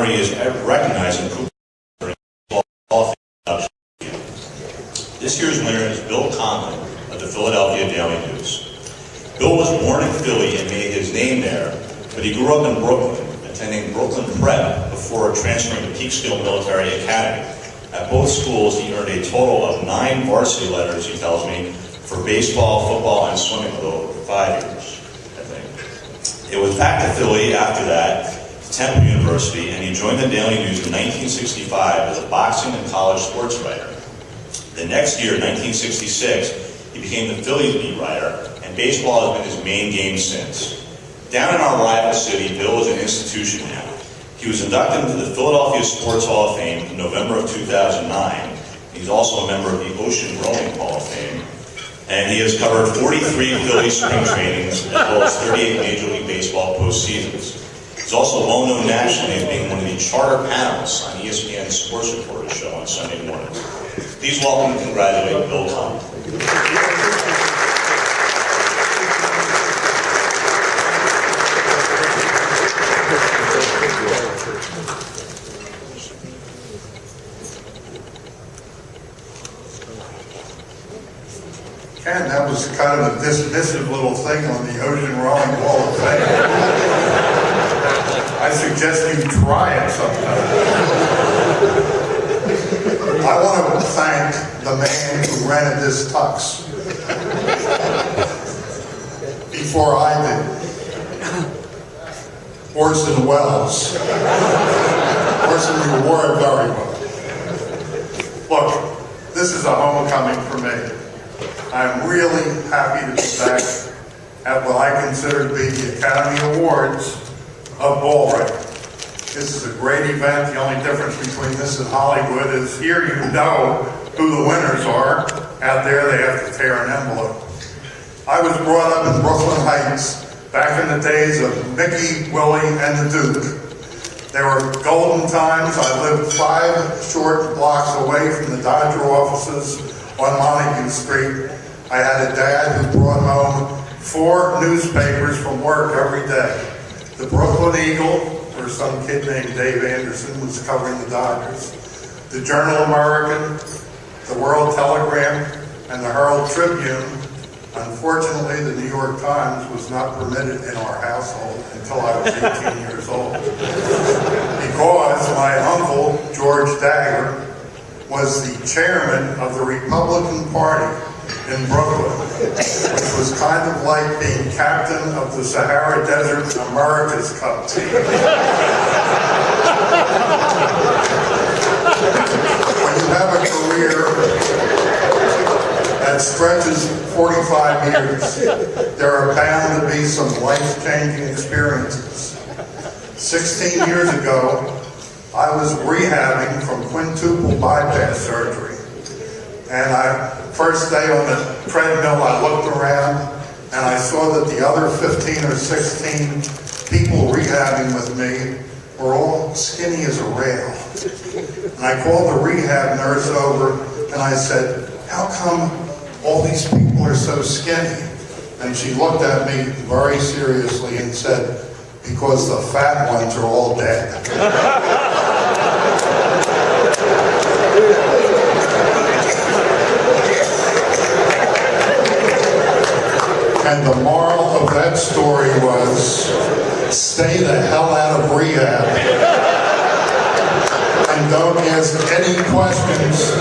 honor he is recognized in Cooper Hall of Fame. This year's winner is Bill Conlon of the Philadelphia Daily News. Bill was born in Philly and made his name there, but he grew up in Brooklyn, attending Brooklyn Prep before transferring to Peekskill Military Academy. At both schools, he earned a total of 9 varsity letters, he tells me, for baseball, football, and swimming for 5 years, I think. It was back to Philly after that, to Temple University, and he joined the Daily News in 1965 as a boxing and college sports writer. The next year, 1966, he became the Phillies beat writer, and baseball has been his main game since. Down in our rival city, Bill is an institution now. He was inducted into the Philadelphia Sports Hall of Fame in November of 2009. He's also a member of the Ocean Rowing Hall of Fame. And he has covered 43 Philly spring trainings as well as 38 Major League Baseball postseasons. He's also well known nationally as being one of the charter panelists on ESPN's Sports Reporter show on Sunday mornings. Please welcome and congratulate Bill Conlon. Ken, that was kind of a dismissive little thing on the Ocean Rowing Hall of Fame. I suggest you try it sometime. I want to thank the man who rented this tux before I did. Orson Welles. Orson, you wore it very well. Look, this is a homecoming for me. I'm really happy to be back at what I consider to be the Academy Awards of ball writing. This is a great event. The only difference between this and Hollywood is here you know who the winners are. Out there they have to tear an envelope. I was brought up in Brooklyn Heights back in the days of Mickey, Willie, and the Duke. They were golden times. I lived 5 short blocks away from the Dodger offices on Montague Street. I had a dad who brought home 4 newspapers from work every day. The Brooklyn Eagle, where some kid named Dave Anderson was covering the Dodgers. The Journal-American, the World Telegram, and the Herald Tribune. Unfortunately, the New York Times was not permitted in our household until I was 18 years old. Because my uncle, George Dagger, was the chairman of the Republican Party in Brooklyn, which was kind of like being captain of the Sahara Desert America's Cup team. When you have a career that stretches 45 years, there are bound to be some life-changing experiences. 16 years ago, I was rehabbing from quintuple bypass surgery. And first day on the treadmill, I looked around and I saw that the other 15 or 16 people rehabbing with me were all skinny as a rail. And I called the rehab nurse over and I said, "How come all these people are so skinny?" And she looked at me very seriously and said, "Because the fat ones are all dead." And the moral of that story was, stay the hell out of rehab and don't ask any questions